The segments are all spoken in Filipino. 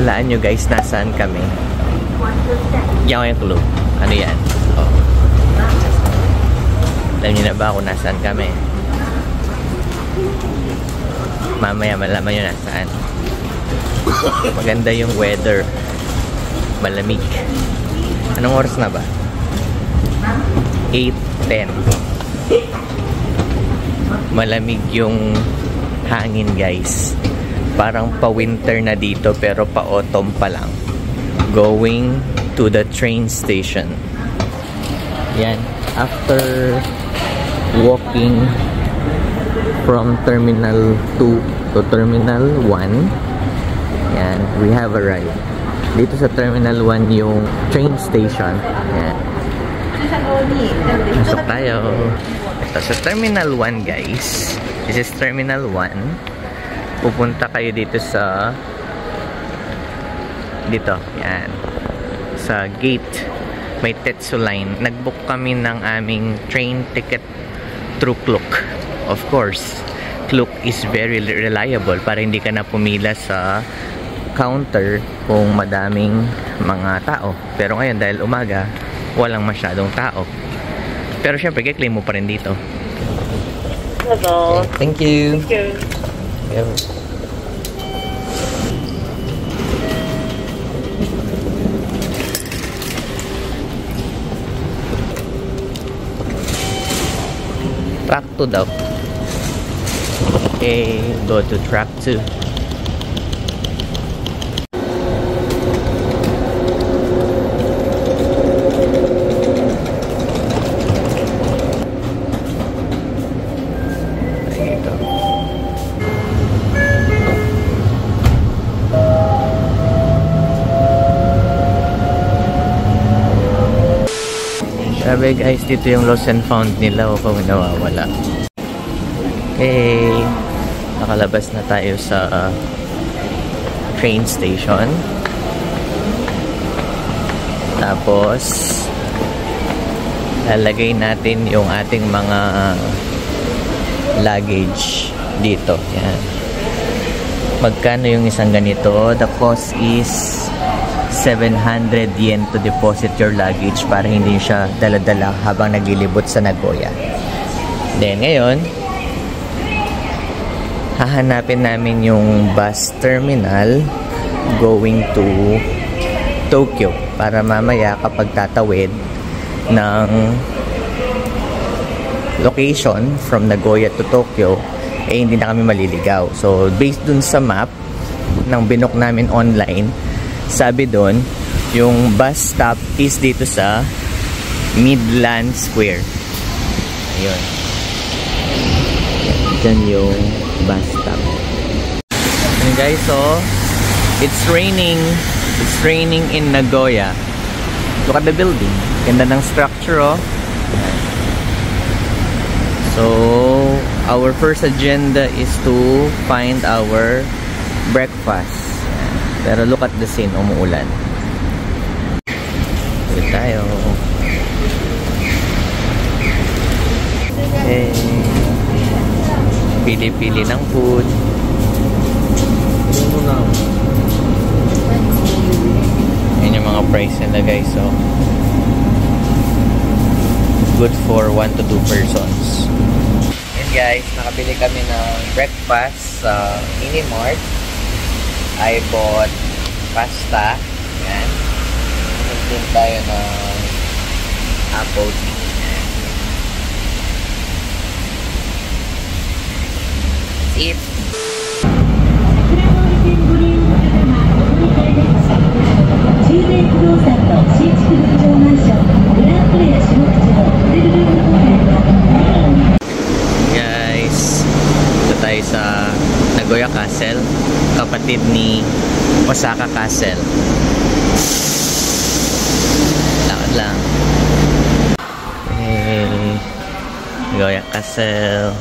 hulaan nyo guys, nasaan kami. Yan yung clue. Ano yan? Oh. Alam nyo na ba kung nasaan kami? Mamaya malaman nyo nasaan. Maganda yung weather. Malamig. Anong oras na ba? 8:10. Malamig yung hangin guys. Parang pa-winter na dito pero pa-autumn pa lang. Going to the train station. Yan. After walking from Terminal 2 to Terminal 1, yan, we have arrived. Dito sa Terminal 1 yung train station. Yan. Masok tayo. Ito sa Terminal 1 guys. This is Terminal 1. Pupunta kayo dito sa yan, sa gate. May Tetsu line. Nag-book kami ng aming train ticket through Klook. Of course, Klook is very reliable para hindi ka na pumila sa counter kung madaming mga tao. Pero ngayon dahil umaga, walang masyadong tao. Pero syempre, i-claim mo pa rin dito. Hello. Okay, thank you. Thank you. Yeah. Track 2 daw. Okay, go to track 2. Sabi guys, dito yung lost and found nila o kung nawawala. Okay, nakalabas na tayo sa train station. Tapos lalagay natin yung ating mga luggage dito. Yan. Magkano yung isang ganito? The cost is 700 yen to deposit your luggage para hindi siya dala-dala habang naglilibot sa Nagoya. Then ngayon, hahanapin namin yung bus terminal going to Tokyo para mamaya kapag tatawid ng location from Nagoya to Tokyo, eh hindi na kami maliligaw. So based dun sa map ng binook namin online, sabi doon, yung bus stop is dito sa Midland Square. Ayun. Diyan yung bus stop. And guys, so it's raining. It's raining in Nagoya. Look at the building. Ganda ng structure, oh. So our first agenda is to find our breakfast. Pero look at the scene, umuulan. Dito tayo. Okay. Pili-pili ng food. Yan yung mga price nila guys. So, good for 1 to 2 persons. Yan guys, nakabili kami ng breakfast sa Minimart. I bought pasta. Yan. Din tayo ng apple tea. Eat. Guys, ito tayo sa Nagoya Castle, kapatid ni Osaka Castle. Lakad lang. Hey, Nagoya Castle.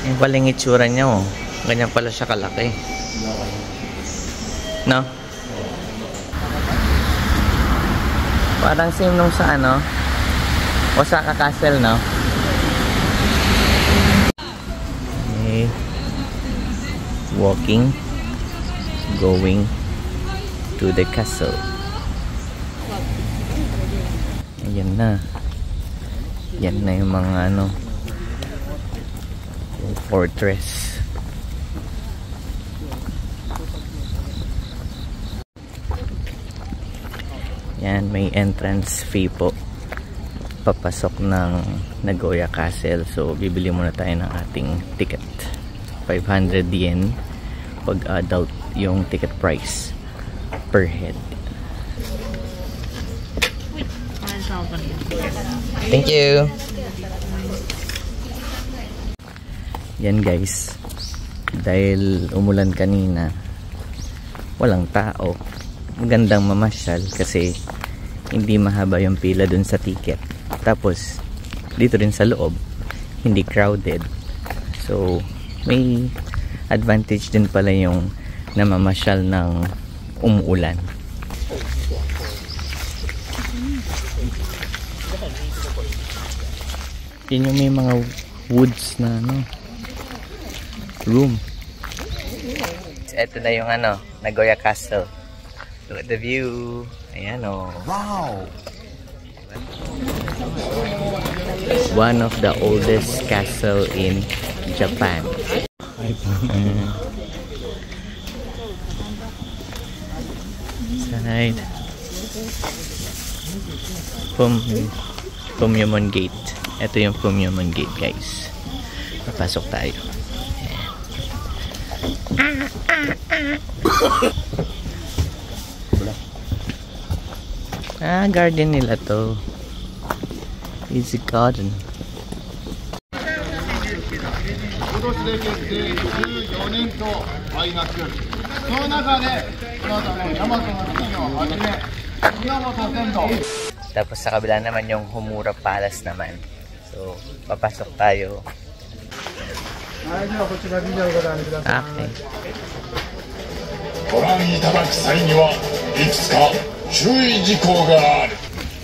Yung pala yung itsura niya, oh. Ganyan pala siya kalaki. No? Parang same nung sa ano, Osaka Castle, no? Okay. Walking. going to the castle. Ayan na. Yan na yung mga ano, yung fortress. Yan, may entrance fee po papasok ng Nagoya Castle. So bibili muna tayo ng ating ticket. 500 yen pag adult yung ticket price per head. Thank you. Yan guys, dahil umulan kanina, walang tao. Magandang mamasyal kasi hindi mahaba yung pila dun sa ticket. Tapos dito rin sa loob, hindi crowded. So may advantage din pala yung namamasyal ng umuulan. Yun yung may mga woods na ano, room. Ito na yung ano, Nagoya Castle. Look at the view. Ayan o. Wow! One of the oldest castle in Japan. Side. Fumyamon Gate. Ito yung Fumyamon Gate, guys. Papasok tayo. Garden nila to. It's a garden. Tapos sa kabila naman yung Homura Palace naman. So, papasok tayo. Okay.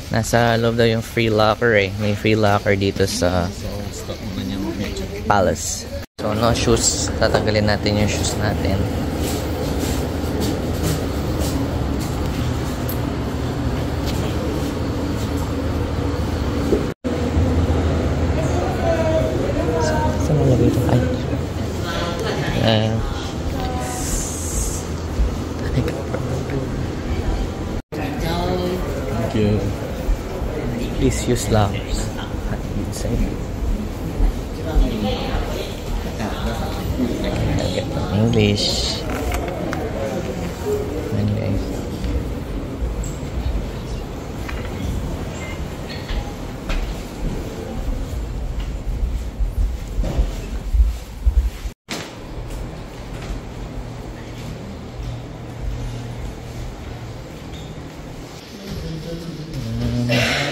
Nasa loob daw yung free locker eh. May free locker dito sa palace. So, no shoes. Tatanggalin natin yung shoes natin. Saan nalagay ito? Ay. Thank you. Please use lockers. English. Okay.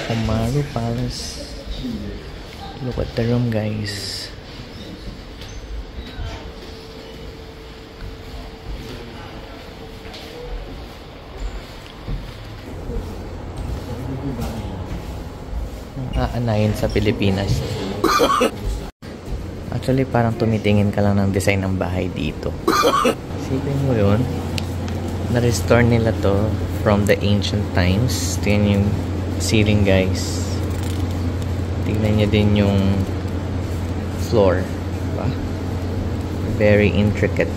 Homura Palace. Look at the room, guys. Aanayin sa Pilipinas. Actually, parang tumitingin ka lang ng design ng bahay dito. Isipin mo yun. Na-restore nila to from the ancient times. Tingnan yung ceiling, guys. Tingnan nyo din yung floor. Diba? Very intricate.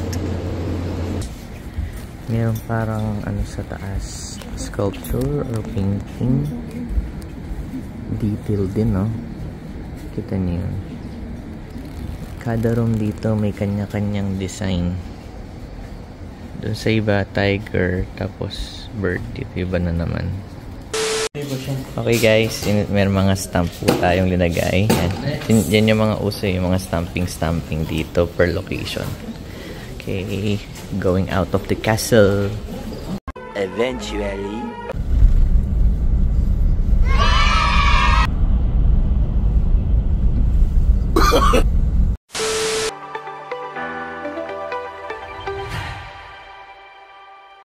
Meron parang ano sa taas, sculpture or painting. Detail din, no? Kita niyo yun. Kada room dito may kanya-kanyang design. Doon sa iba, tiger, tapos bird. Dito iba na naman. Okay guys, may mga stamp po tayong linagay. Yan yung mga uso, yung mga stamping dito per location. Okay, going out of the castle. Eventually.